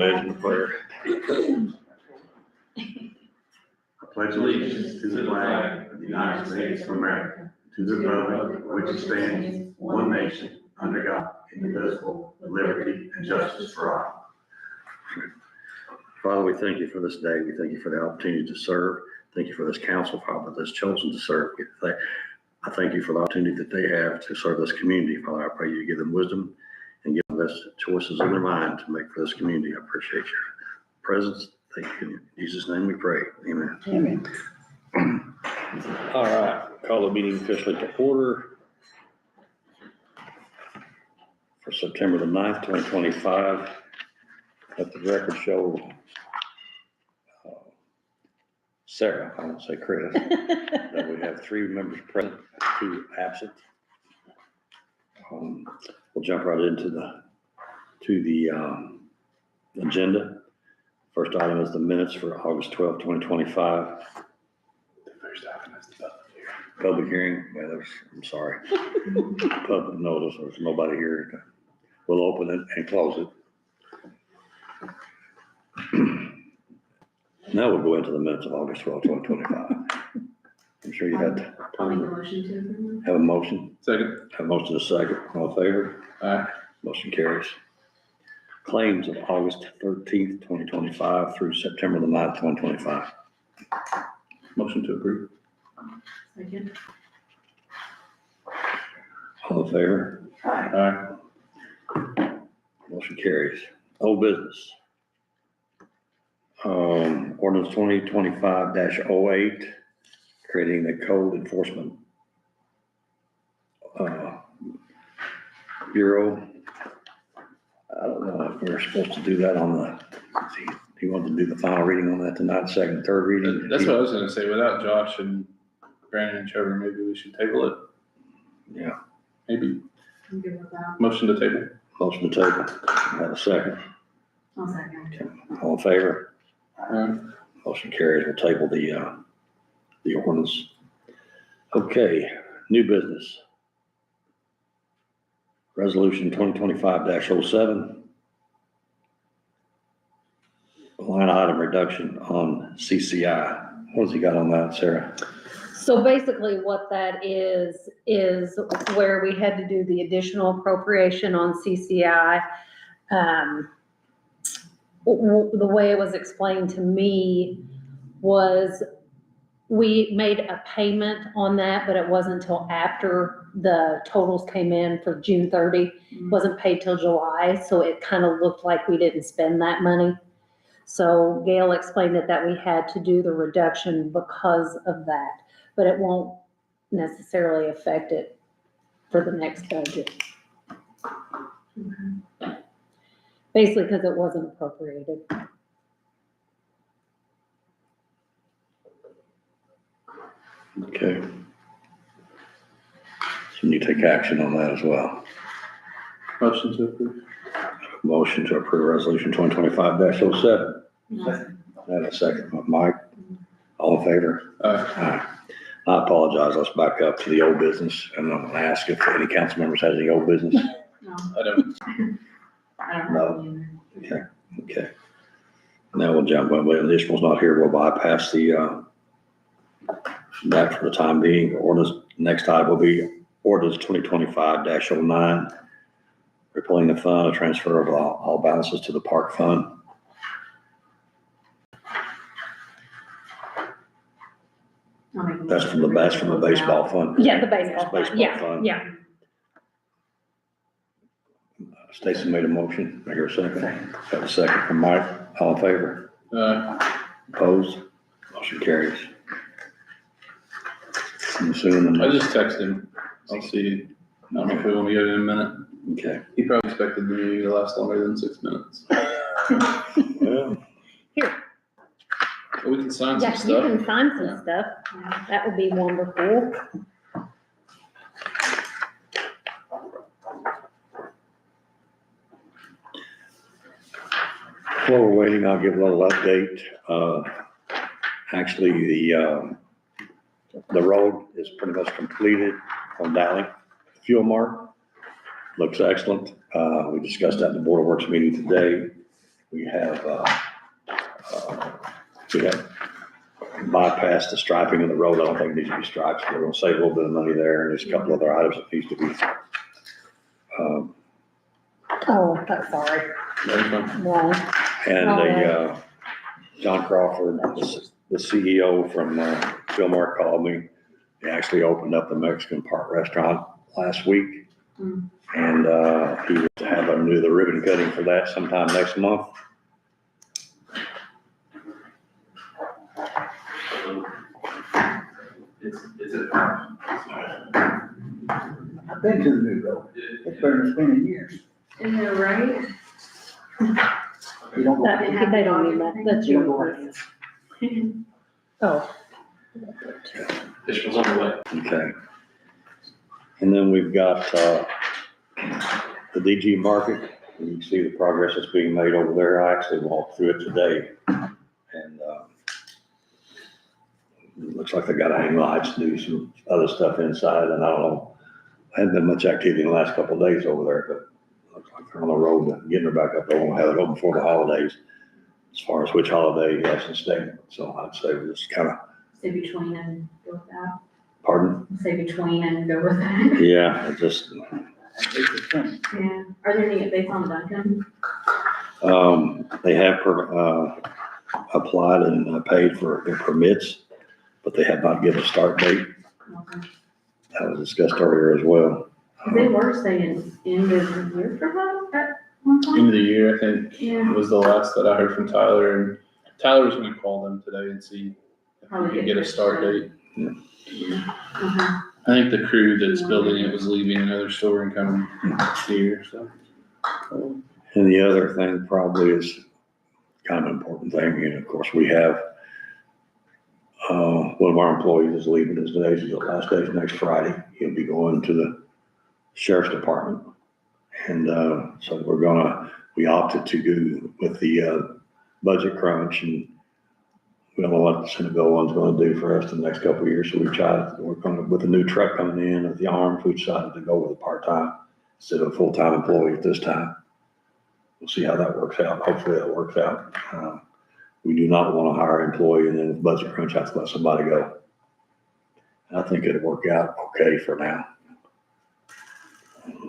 Imagine prayer. I pledge allegiance to the flag of the United States of America, to the republic which stands one nation under God, indivisible, with liberty and justice for all. Father, we thank you for this day. We thank you for the opportunity to serve. Thank you for this council, Father, that's chosen to serve. I thank you for the opportunity that they have to serve this community. Father, I pray you give them wisdom and give them the best choices in their mind to make for this community. I appreciate your presence. Thank you. In Jesus' name we pray. Amen. Amen. All right, call the meeting officially to order for September the 9th, 2025. Let the record show Sarah, I won't say Chris, that we have 3 members present, 2 absent. We'll jump right into the agenda. First item is the minutes for August 12th, 2025. The first item is the Public hearing, well, I'm sorry. Public notice, there's nobody here. We'll open it and close it. Now we'll go into the minutes of August 12th, 2025. I'm sure you had I'll make a motion to approve. have a motion. Second. Have a motion to second. All in favor? Aye. Motion carries. Claims of August 13th, 2025 through September the 9th, 2025. Motion to approve. Second. All in favor? Aye. Motion carries. Old business. Ordinance 2025-08, creating the code enforcement bureau. I don't know if we're supposed to do that on the, do you want to do the final reading on that tonight, second, third reading? That's what I was gonna say, without Josh and Brandon and Trevor, maybe we should table it, Yeah, maybe, I'm good with that. motion to table. motion to table. Have a second. I'll second. All in favor? Aye. Motion carries. We'll table the ordinance. Okay, new business. Resolution 2025-07. Line item reduction on CCI. What has he got on that, Sarah? So basically what that is where we had to do the additional appropriation on CCI. The way it was explained to me was we made a payment on that, but it wasn't until after the totals came in for June 30. Wasn't paid till July, so it kind of looked like we didn't spend that money. So Gail explained that we had to do the reduction because of that, but it won't necessarily affect it for the next budget. Basically because it wasn't appropriated. Okay. So you take action on that as well. Motion to approve. Motion to approve resolution 2025-07. And a second, Mike. All in favor? Aye. Aye. I apologize. Let's back up to the old business, and I'm gonna ask if any council members has any old business. No, I don't, I don't know. Okay, okay. Now we'll jump, when the additional's not here, we'll bypass that for the time being. Ordinance, next item will be ordinance 2025-09, repealing the fund, a transfer of all balances to the park fund. That's from the baseball fund. Yeah, the baseball Baseball fund, yeah, fund. yeah. Stacy made a motion. I hear a second. Have a second from Mike. All in favor? Opposed? Motion carries. I'm assuming. I just texted him, I'll see, I don't know if we want to get it in a minute, Okay. he probably expected the meeting to last longer than 6 minutes. Well, But we can sign some Yeah, you stuff. can sign some stuff. That would be wonderful. while we're waiting, I'll give a little update. Actually, the road is pretty much completed on Dowling Fuel Mart. Looks excellent. We discussed that in the Board of Works meeting today. we have bypassed the striping of the road. I don't think it needs to be striped, so we're gonna save a little bit of money there, and there's a couple other items that needs to be. Oh, that's sorry. Wrong. And John Crawford, the CEO from Philmar called me. He actually opened up the Mexican Park Restaurant last week. Mm. And he was having to do the ribbon cutting for that sometime next month. I've been to the new road. It's been in years. Isn't that right? You don't go. That, they don't need that, that's You don't your. go. Oh. Fish was on the way. Okay. And then we've got the DG Market. You can see the progress that's being made over there. I actually walked through it today. And it looks like they got to hang lights, do some other stuff inside. And I don't know, I haven't been much activity in the last couple of days over there, but looks like they're on the road to getting her back up. They won't have it open before the holidays, as far as which holiday you have to stay. So I'd say we just kind of, Say between and go with that. pardon? Say between and go with that. Yeah, it just, Yeah. Are there any updates on Duncan? they have applied and paid for their permits, but they have not given a start date. Okay. That was discussed earlier as well. They were saying end of the year for that at one End point? of the year, I think, Yeah. was the last that I heard from Tyler, and Tyler was gonna call them today and see if we could get a start date. Uh-huh. I think the crew that's building it was leaving another store and coming here, so. And the other thing probably is kind of an important thing, and of course, we have, one of our employees is leaving his days, his last day is next Friday. He'll be going to the sheriff's department. And, so we opted to go with the, budget crunch, and we don't know what Centerville one's gonna do for us the next couple of years, so we tried, we're gonna, with the new truck coming in at the arms, we decided to go with a part-time instead of a full-time employee at this time. We'll see how that works out. Hopefully that works out. We do not want to hire an employee and then with budget crunch, have to let somebody go. And I think it'll work out okay for now.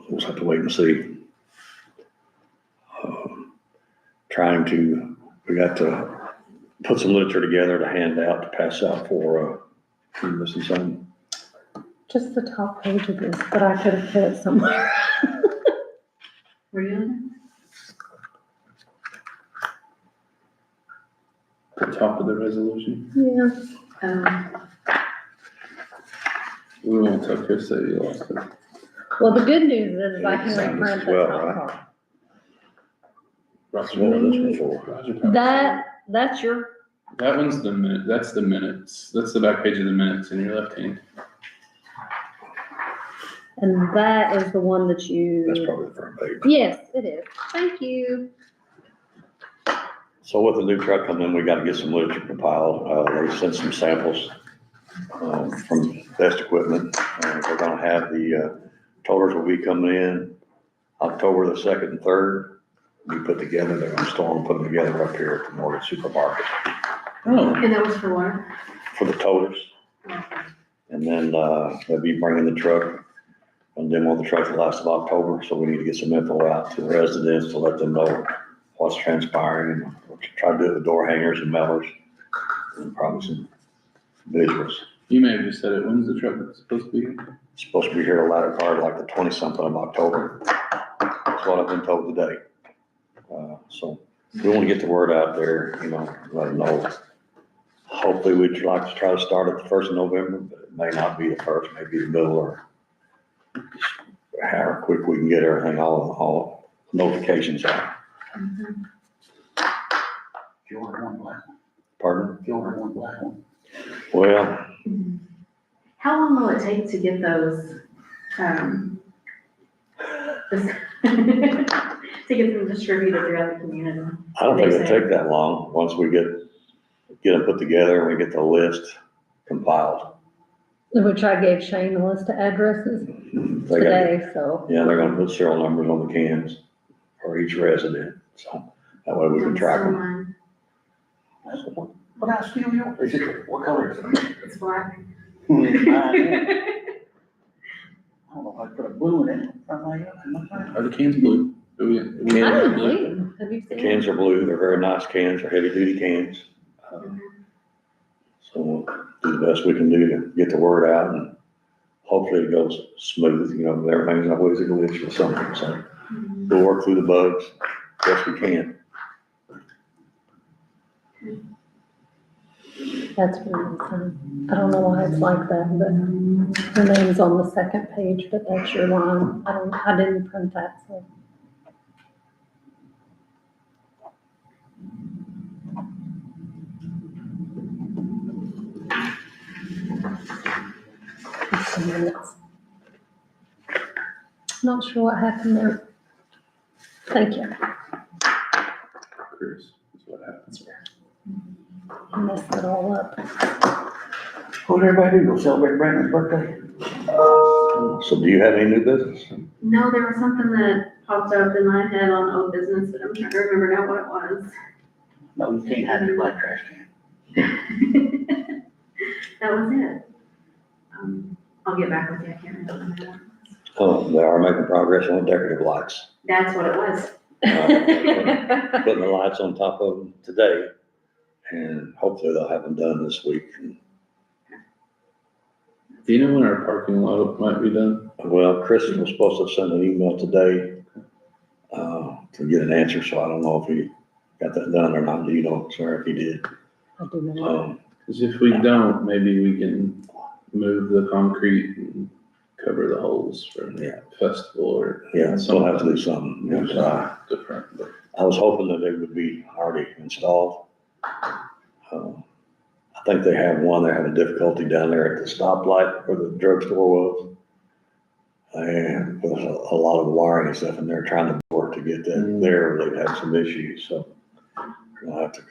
We'll just have to wait and see. We got to put some literature together to hand out, to pass out for, you missing something? Just the top page of this, but I could have put it somewhere. Were you on The top of the resolution. Yeah. there? We won't tell Chris that you lost it. Well, the good news is I can It's on this reprint as the well, top right? part. That's one of this before. That's your, That one's the minute, that's the minutes. That's the back page of the minutes in your left hand. and that is the one that That's you, probably the front page. yes, it is. Thank you. So with the new truck coming in, we got to get some literature compiled. They sent some samples from Best Equipment. They're going to have the toters will be coming in October the 2nd and 3rd. We put together, they're going to store them, put them together up here at the Morgan Supermarket Oh, And that was for what? for the toters. And then they'll be bringing the truck and demo the truck the last of October. So we need to get some info out to the residents to let them know what's transpiring, and we'll try to do it with door hangers and mailers and probably some visuals. you may have just said it. When's the truck supposed to be here? It's supposed to be here the latter part, like the 20-something of October. That's what I've been told today. So we want to get the word out there, let them know. Hopefully we'd like to try to start at the 1st of November, but it may not be the 1st, maybe the middle, or how quick we can get everything, all notifications out. Mhm. If you order one black one, Pardon? if you order one black one. Well, How long will it take to get those, to get them distributed throughout the community? I don't think it'll take that long, once we get them put together and we get the list compiled. Which I gave Shane the list of addresses They got, today, so. yeah, they're gonna put serial numbers on the cans for each resident, so That way we can track them. Mine. That's the one. What I steal yours? Is it, what color is it? It's black. I don't know if I put a blue in it. Something Are the cans blue? Do we? Cans I are didn't blue. see them. Have you The seen them? cans are blue, they're very nice cans, they're heavy duty cans. So we'll do the best we can do to get the word out and hopefully it goes smooth, you know, everything's always a glitch or something, so we'll work through the bugs best we can. That's really fun. I don't know why it's like that, but her name's on the second page, but that's your line. I didn't print that, so. Just some minutes. Not sure what happened there. Thank you. Chris, that's what happens. I messed it all up. What did everybody do? Go celebrate Brandon's birthday? So do you have any new business? No, there was something that popped up in my head on old business, but I'm trying to remember now what it was. No, you can't have your black trash can. That was it. I'll get back with you, I can't remember now. Oh, they are making progress on decorative lights. That's what it was. Putting the lights on top of them today, and hopefully they'll have them done this week. Do you know when our parking lot might be done? Well, Chris was supposed to send an email today, to get an answer, so I don't know if he got that done or not. Do you know, sir, if he did? I do know. Cause if we don't, maybe we can move the concrete and cover the holes for the festival or. Yeah, so we'll have to do something. Do Yeah, something different, but I was hoping that it would be already installed. I think they have one, they're having difficulty down there at the stoplight where the drugstore was. And there's a lot of wiring and stuff, and they're trying to work to get that there, they've had some issues, so. We'll have to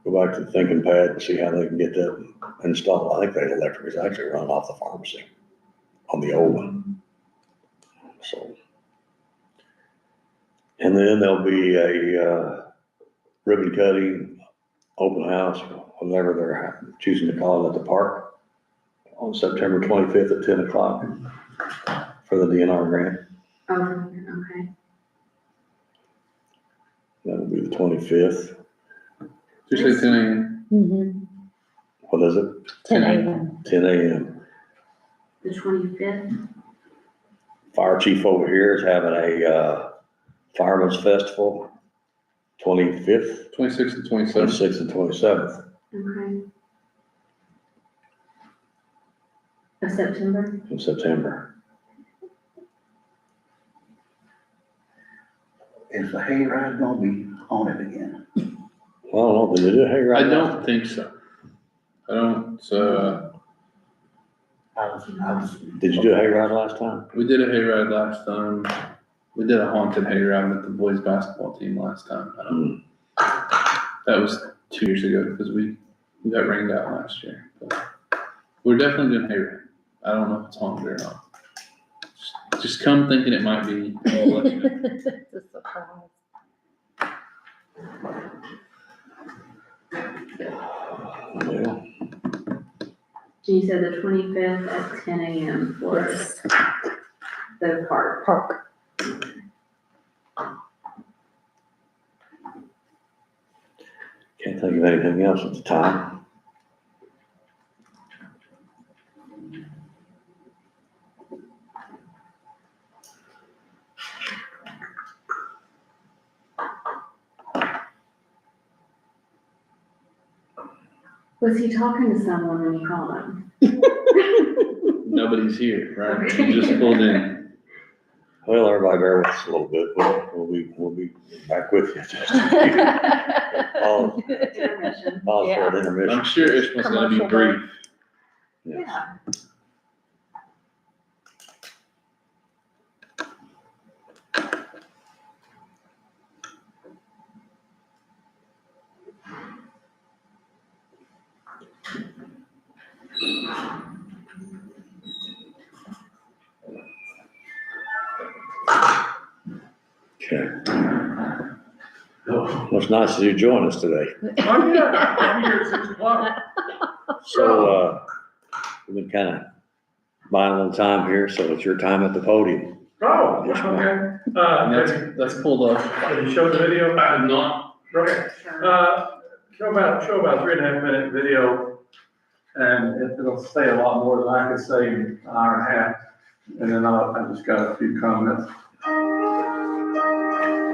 go back to the thinking pad and see how they can get that installed. I think that electric is actually running off the pharmacy on the old one. So. And then there'll be a ribbon cutting, open house, whatever they're choosing to call it at the park on September 25th at 10 o'clock for the DNR grant. Oh, okay. That'll be the 25th. just say 10 a.m. Mm-hmm. What is it? 10 a.m. 10 a.m. The 25th? Fire chief over here is having a Fireman's Festival, 25th, 26th and 27th. 26th and 27th Okay. Of September? of September. Is the hayride gonna be on it again? Well, I don't know, did they do a hayride? I don't think so. I don't, I was. Did you do a hayride last time? we did a hayride last time. We did a haunted hayride with the boys basketball team last time. That was 2 years ago because we got rained out last year. But we're definitely doing hayride. I don't know if it's haunted or not. Just come thinking it might be. I'll let you know. It's a surprise. Well, You said the 25th at 10 a.m. for Yes. the park. Park. can't think of anything else at the time. Was he talking to someone when you called him? Nobody's here, right? You just pulled in. Well, everybody bear with us a little bit, we'll be back with you. Pause Intermission. for an intermission. I'm sure Ishmael's gonna be Commercial brief. Yes. Yeah. Okay. No, Well, it's nice that you joined us today. Oh, yeah, I'm here at 6 o'clock. So, we've been kind of buying a little time here, so it's your time at the podium. Oh, Yes, ma'am. okay. That's pulled up. Can you show the video? I'm not. Okay. Show about 3.5 minute video, and it'll say a lot more than I could say in an hour and a half. And then I just got a few comments.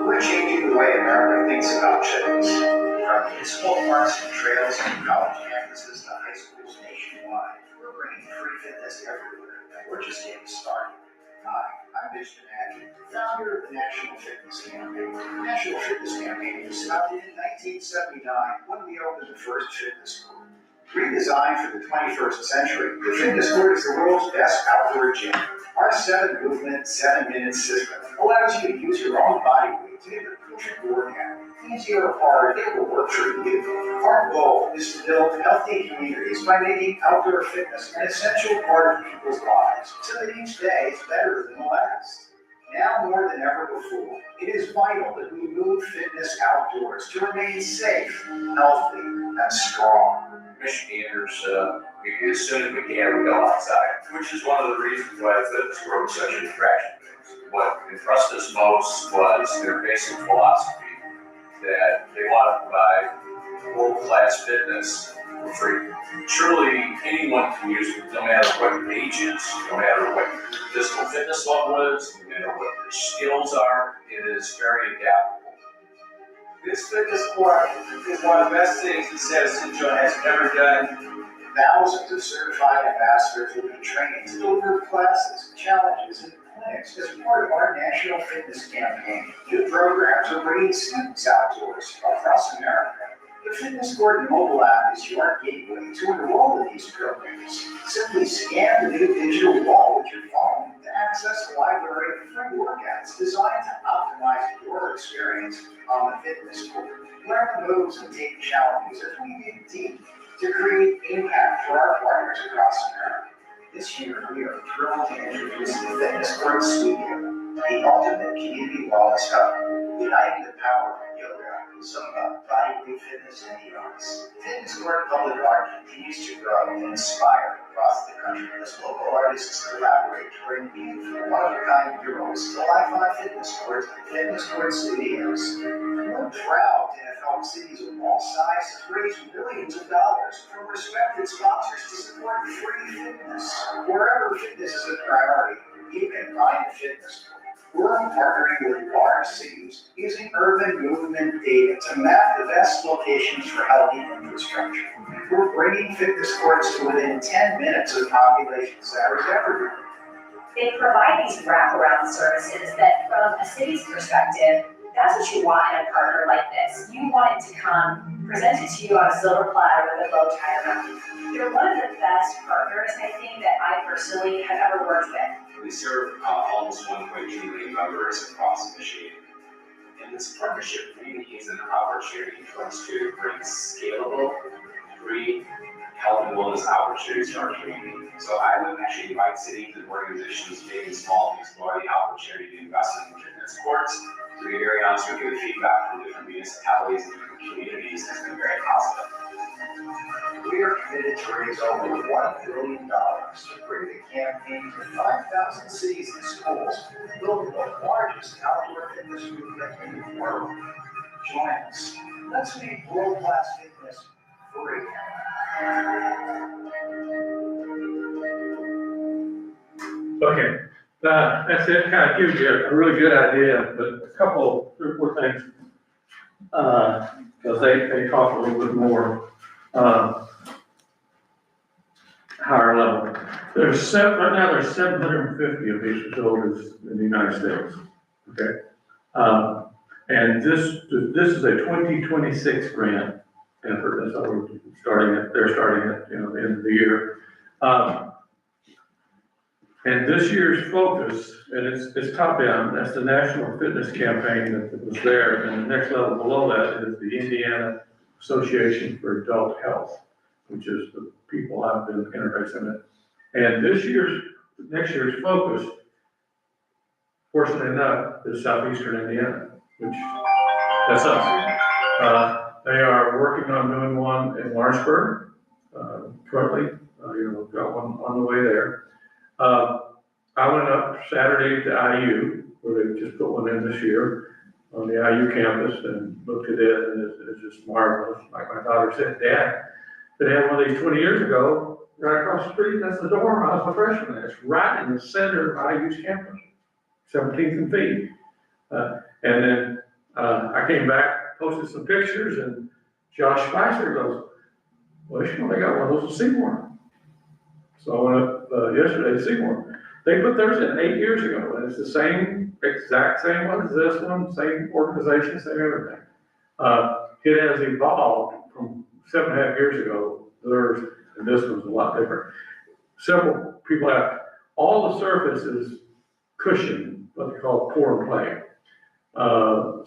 We're changing the way America thinks about fitness. From municipal parks and trails to college campuses to high schools nationwide, we're bringing free fitness everywhere, and we're just getting started. Hi, I'm Mitch Donaghy, founder of the National Fitness Campaign. The National Fitness Campaign was founded in 1979 when we opened the first fitness court. Redesigned for the 21st century, the fitness court is the world's best outdoor gym. Our 7-movement, 7-minute system allows you to use your own body weight to get the perfect workout. Easy or hard, it will work for you. Our goal is to build healthy communities by making outdoor fitness an essential part of people's lives, so that each day is better than the last. Now more than ever before, it is vital that we move fitness outdoors to remain safe, healthy, and strong. Michigan Andrews, as soon as we can, we go outside, which is one of the reasons why fitness growth is such an attraction. What impressed us most was their basic philosophy that they want to provide world-class fitness for free. Truly, anyone can use it, no matter what your age is, no matter what your physical fitness level is, no matter what your skills are, it is very adaptable. This fitness court is one of the best things that Citizen Joe has ever done. Thousands of certified ambassadors will be trained to deliver classes, challenges, and clinics as part of our national fitness campaign. New programs are bringing students outdoors across America. The Fitness Court mobile app is your gateway to enroll in these programs. Simply scan the new digital wall with your phone to access a library of free workouts designed to optimize your experience on the fitness court. Learn the moves and take the challenges as we dig deep to create impact for our partners across America. This year, we are thrilled to introduce the Fitness Court Studio, the ultimate community wellness hub, uniting the power of yoga, Zumba, bodyweight fitness, and EOS. Fitness Court Public Art continues to grow and inspire across the country as local artists collaborate to bring beautiful, one-of-a-kind murals to life on Fitness Court Studios. We're proud to have helped cities of all sizes raise millions of dollars from respected sponsors to support free fitness. Wherever fitness is a priority, you can find a fitness court. We're partnering with large cities using urban movement data to map the best locations for healthy infrastructure. We're bringing fitness courts to within 10 minutes of population centers everywhere. They provide these wraparound services that, from a city's perspective, that's what you want in a partner like this. You want it to come, present it to you on a silver platter with a bow tie around it. You're one of the best partners, I think, that I personally have ever worked with. We serve almost 1.2 million members across Michigan. And this partnership really is an opportunity for us to bring scalable, free health and wellness opportunities to our community. So I would actually invite cities and organizations, big and small, to explore the opportunity to invest in fitness courts. To be very honest with you, the feedback from different municipalities and different communities has been very positive. We are committed to raise over $1 billion to bring the campaign to 5,000 cities and schools, building the largest outdoor fitness movement in the world. Join us. Let's make world-class fitness free. Okay, that's it, kind of gives you a really good idea, but a couple, 3 or 4 things. Because they talk a little bit more, higher level. Right now there's 750 of these facilities in the United States, okay? And this is a 2026 grant effort, that's how we're they're starting at, the end of the year. And this year's focus, and it's top down, that's the National Fitness Campaign that was there, and the next level below that is the Indiana Association for Adult Health, which is the people I've been interfacing with. And next year's focus, fortunately enough, is southeastern Indiana, which, that's us. They are working on doing one in Lawrenceburg, currently, we've got one on the way there. I went up Saturday to IU, where they just put one in this year, on the IU campus, and looked at it, and it's just marvelous. Like my daughter said, Dad, they had one of these 20 years ago, right across the street, that's the dorm, I was a freshman, it's right in the center of IU's campus, 17th and Feed. And then, I came back, posted some pictures, and Josh Spicer goes, well, they got one of those in Seymour. So I went up, yesterday to Seymour. They put theirs in 8 years ago, and it's the same, exact same one as this one, same organization, same everything. It has evolved from 7.5 years ago, theirs, and this one's a lot different. Several people have, all the surface is cushioned, what they call pour and play.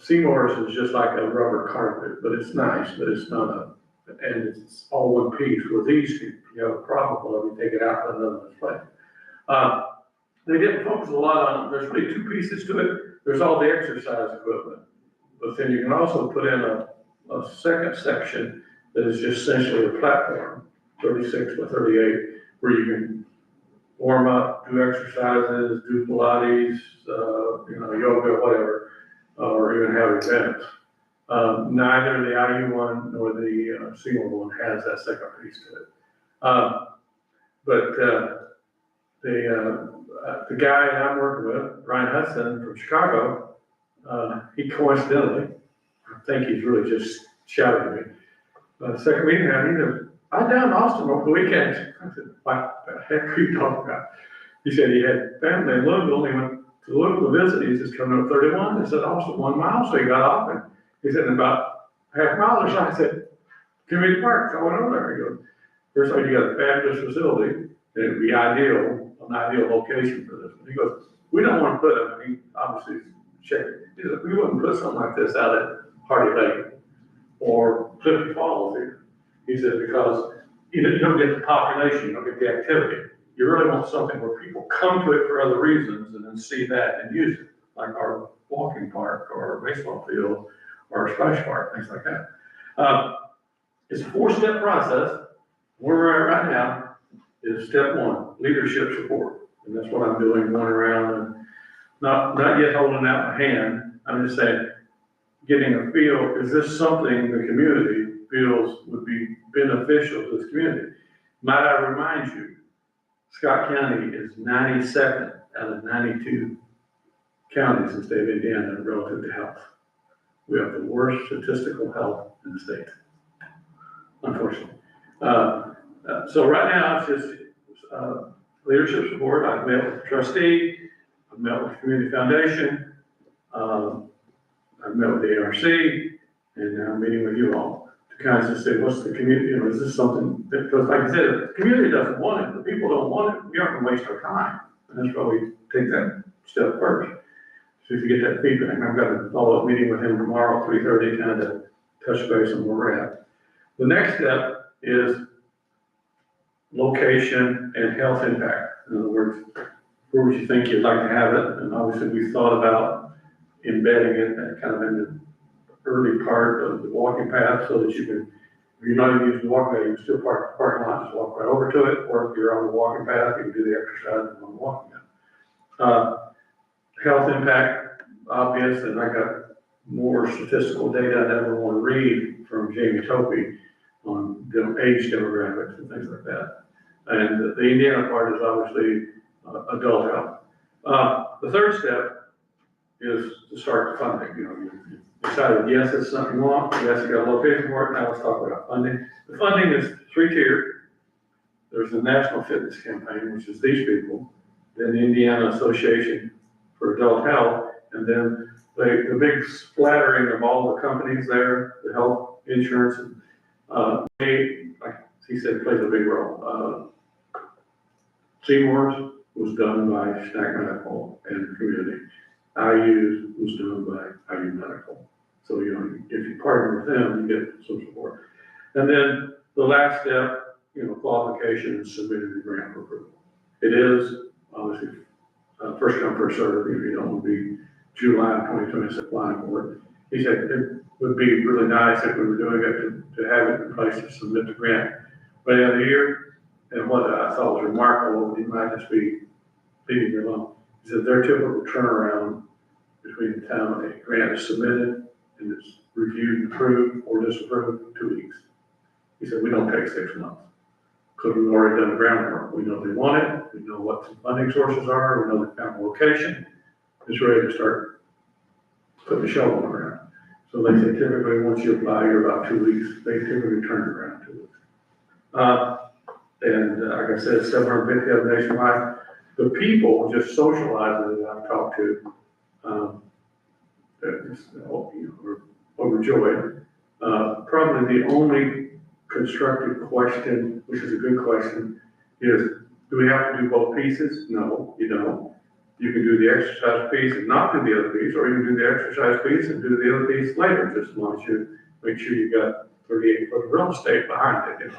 Seymour's is just like a rubber carpet, but it's nice, but it's not and it's all one piece. With these, if you have a problem, well, you take it out and another place. They didn't focus a lot on, there's really two pieces to it. There's all the exercise equipment, but then you can also put in a second section that is just essentially a platform, 36 by 38, where you can warm up, do exercises, do Pilates, yoga, whatever, or even have events. Neither the IU one nor the Seymour one has that second piece to it. But the guy I'm working with, Brian Hudson from Chicago, he coincidentally, I think he's really just shouting at me. The second meeting, he goes, I'm down in Austin over the weekend. I said, what the heck are you talking about? He said he had family in Louisville, and he went to Louisville to visit. He says, coming up 31. They said, Austin 1 mile. So he got off, and he said, in about half a mile or so, I said, Community Park. So I went over there. He goes, first of all, you got a fabulous facility, and it would be an ideal location for this. And he goes, we don't want to put them, and he obviously checked. He said, we wouldn't put something like this out at Hardy Lake or Clifton Falls here. He said, because you don't get the population, you don't get the activity. You really want something where people come to it for other reasons and then see that and use it, like our walking park or our baseball field or a splash park, things like that. It's a 4-step process. Where we're at right now is step 1, leadership support. And that's what I'm doing, going around and not yet holding out my hand. I'm just saying, getting a feel, is this something the community feels would be beneficial to this community? Might I remind you, Scott County is 92nd out of 92 counties in the state of Indiana relative to health. We have the worst statistical health in the state, unfortunately. So right now, it's just leadership support. I've met with the trustee, I've met with the community foundation, I've met with the ARC, and now I'm meeting with you all to kind of say, what's the community, is this something that, because like I said, if the community doesn't want it, the people don't want it, we aren't gonna waste our time. And that's why we take that step first. So if you get that feedback, I've got a follow-up meeting with him tomorrow at 3:30, kind of touch base on where we're at. The next step is location and health impact. In other words, where would you think you'd like to have it? And obviously we thought about embedding it kind of in the early part of the walking path so that you can, if you're not even using the walking path, you can still park the parking lot, just walk right over to it, or if you're on the walking path, you can do the exercise on the walking path. Health impact, obvious, and I got more statistical data I never want to read from Jamie Topey on age demographics and things like that. And the Indiana part is obviously adult health. The third step is to start the funding. You decided, yes, it's something you want, yes, you got a location for it, now let's talk about funding. The funding is 3-tiered. There's the National Fitness Campaign, which is these people, then the Indiana Association for Adult Health, and then the big splattering of all the companies there, the health insurance, like he said, plays a big role. Seymour's was done by Schnack Medical and Community. IU's was done by IU Medical. So, if you partner with them, you get some support. And then the last step, qualification and submitting the grant for approval. It is obviously first come, first serve. You don't want to be July 2026 applying for it. He said, would be really nice if we were doing it to have it in place to submit the grant by the end of the year. And what I thought was remarkable, he might just be leaving me alone, he said their typical turnaround between the time a grant is submitted and it's reviewed and approved or disapproved, 2 weeks. He said, we don't take 6 months. Because we've already done the groundwork. We know they want it, we know what the funding sources are, we know the kind of location. It's ready to start putting the shovel on the ground. So they say typically, once you apply, you're about 2 weeks. They typically turn it around 2 weeks. Like I said, 750 of them nationwide. The people just socializing that I've talked to, are overjoyed. Probably the only constructive question, which is a good question, is do we have to do both pieces? No, you don't. You can do the exercise piece and not do the other piece, or you can do the exercise piece and do the other piece later, just as long as you make sure you got 38 foot of real estate behind it,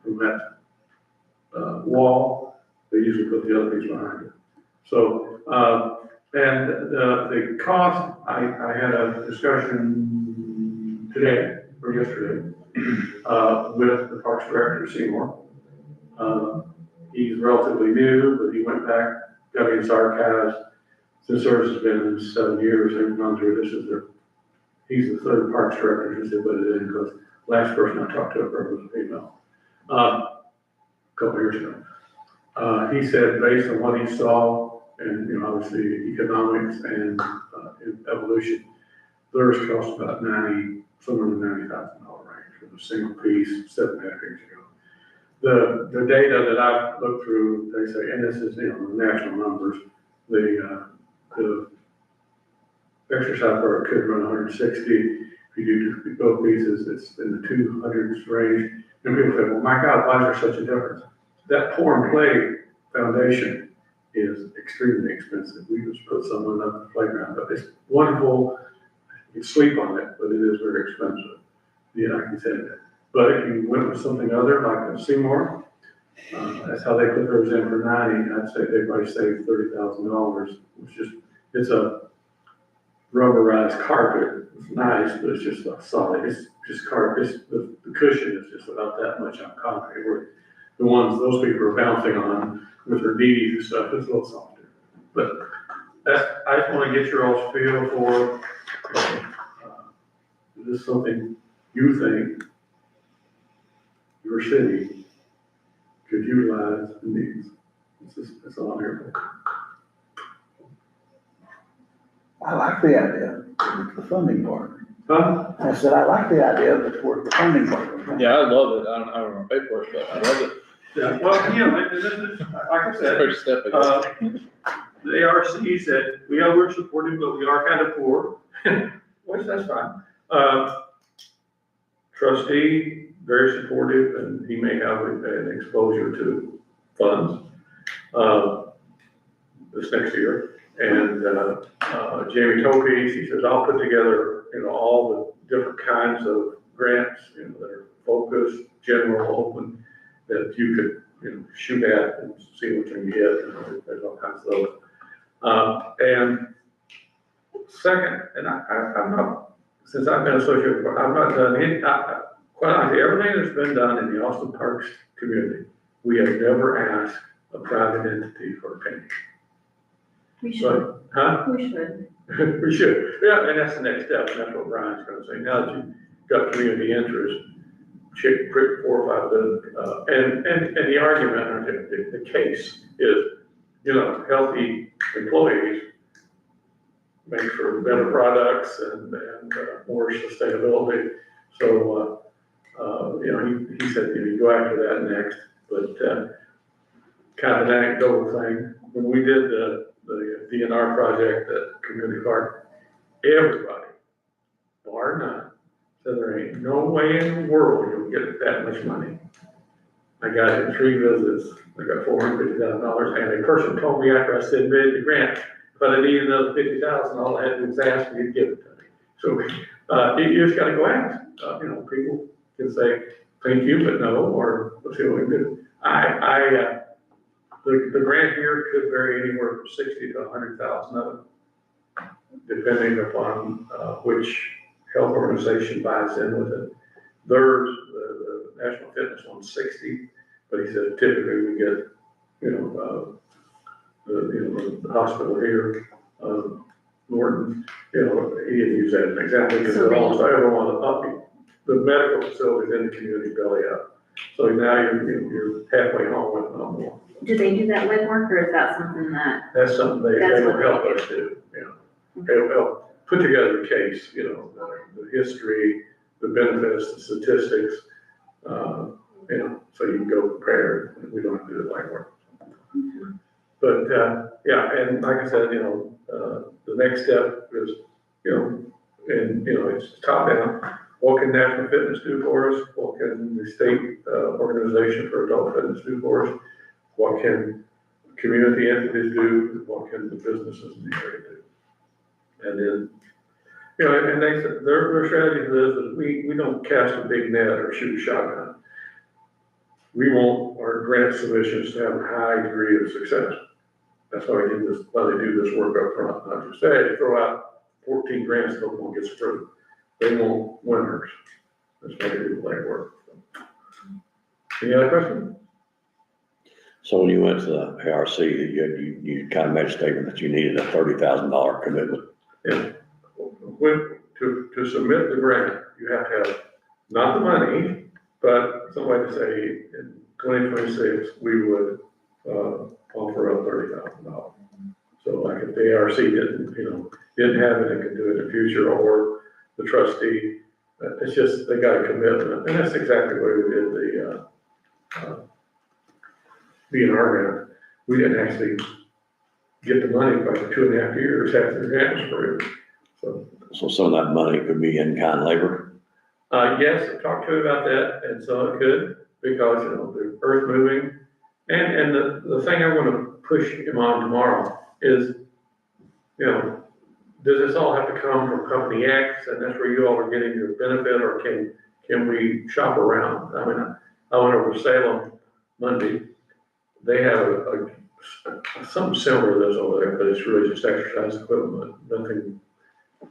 from that wall, they usually put the other piece behind it. So, and the cost, I had a discussion today or yesterday with the Parks Director, Seymour. He's relatively new, but he went back, got in his archives. The service has been in 7 years. They've gone through this. He's the third Parks Director since they put it in, because last person I talked to was a female. A couple years ago. He said based on what he saw, and obviously economics and evolution, theirs cost about somewhere in the $90,000 range for the single piece 7.5 years ago. The data that I've looked through, they say, and this is the national numbers, the exercise part could run 160. If you do both pieces, it's in the 200s range. And people say, well, my God, why is there such a difference? That pour and play foundation is extremely expensive. We just put someone up the playground, but it's wonderful. You can sleep on it, but it is very expensive. Yeah, I can say that. But if you went with something other, like a Seymour, that's how they put theirs in for 90. I'd say they probably saved $30,000, it's a rubberized carpet. It's nice, but it's just a solid. It's just carpet. The cushion is just about that much on concrete. Where the ones those people are bouncing on with their knees and stuff, it's a little softer. But I just want to get your all's feel for, is this something you think your city could utilize and needs? That's all I'm here for. I like the idea, it's the funding part. Huh? I said, I like the idea, but where's the funding part? Yeah, I love it. I don't want to pay for it, but I love it. Yeah, well, like I said, First step, I guess. the ARC said, we're supportive, but we are kind of poor, which that's fine. Trustee, very supportive, and he may have an exposure to funds, this next year. And, Jamie Topies, he says, I'll put together, all the different kinds of grants, that are focused, general, open, that you could, shoot at and see what you can get. There's all kinds of those. And second, and I'm not, since I've been associated, I've not done any, quite honestly, everything that's been done in the Austin Parks community, we have never asked a private entity for a penny. We should, So, huh? we should. We should, yeah, and that's the next step, and that's what Brian's gonna say. Now that you've got community interest, check 4 or 5 billion, and the argument, or the case is, healthy employees make for better products and more sustainability. So, he said, you go after that next, but kind of an anecdotal thing, when we did the DNR project at Community Park, everybody, bar none, said there ain't no way in the world you'll get that much money. I got it in 3 visits. I got $450,000, and a person told me after I submitted the grant, if I needed another $50,000, all I had to do was ask me to give it to me. So you just got to go ask. People can say thank you, but no, or let's see what we can do. The grant here could vary anywhere from $60,000 to $100,000 of it, depending upon which health organization buys in with it. Theirs, the National Fitness one's 60, but he said typically we get, the hospital here, Norton, he didn't use that as an example because So it they- almost everyone, the medical facilities in the community belly up. So now you're halfway home with no more. Do they do that legwork, or is that something that, That's something they That's will what help they us do, They'll help put together a case, the history, the benefits, the statistics, so you can go prepared. We don't have to do the legwork. But, and like I said, the next step is, it's top down. What can National Fitness do for us? What can the state organization for adult fitness do for us? What can community entities do? What can the businesses in the area do? And then, and they said, their strategy for this is we don't cast a big net or shoot a shotgun. We want our grant submissions to have a high degree of success. That's why they do this work up front, not just, hey, throw out 14 grants, no one gets approved. They want winners. That's why they do the legwork. Any other questions? So when you went to the ARC, you kind of made a statement that you needed a $30,000 commitment. Yeah. To submit the grant, you have to have not the money, but some way to say in 2026, we would offer up $30,000. So like if the ARC didn't have it, it could do it in the future, or the trustee, it's just, they got a commitment. And that's exactly the way we did the BNR grant. We didn't actually get the money for like 2.5 years after the grant was approved. So some of that money could be in-kind labor? Yes, I talked to him about that, and so it could, because, the earth moving. And the thing I want to push him on tomorrow is, does this all have to come from company X, and that's where you all are getting your benefit, or can we shop around? I mean, I went over to Salem Monday. They have something similar to this over there, but it's really just exercise equipment,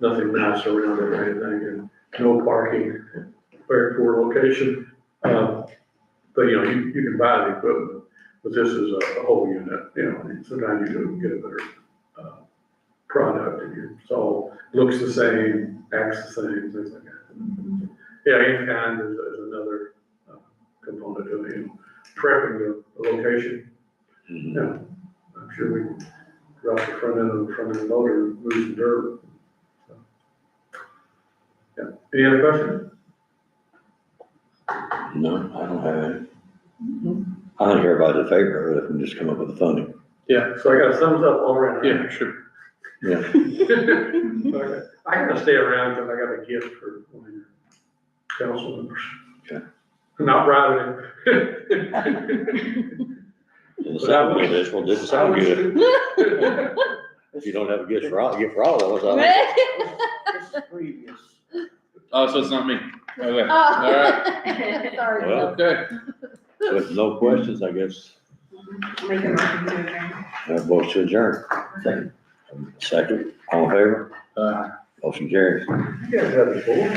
nothing nice around it or anything, and no parking, very poor location. But you can buy the equipment, but this is a whole unit, and sometimes you do get a better product, and it's all looks the same, acts the same, things like that. Yeah, in-kind is another component of it, prepping the location. Yeah, I'm sure we can drop the front end of the motor and move some dirt. Yeah. Any other questions? No, I don't have any. I think everybody's in favor of it, if we can just come up with the funding. Yeah, so I got a thumbs up all around. Yeah, sure. Yeah. Okay. I gotta stay around because I got a gift for one of your council members. Okay. Not bribing Didn't sound good, this one didn't sound good. If you don't have a gift for all of us, It's previous. Oh, so it's not me. Okay. Oh. All right. Sorry, Well, Bill. Okay. with no questions, I guess, make a motion to adjourn? have votes to adjourn. Second, all in favor? Motion carries. You guys have a board.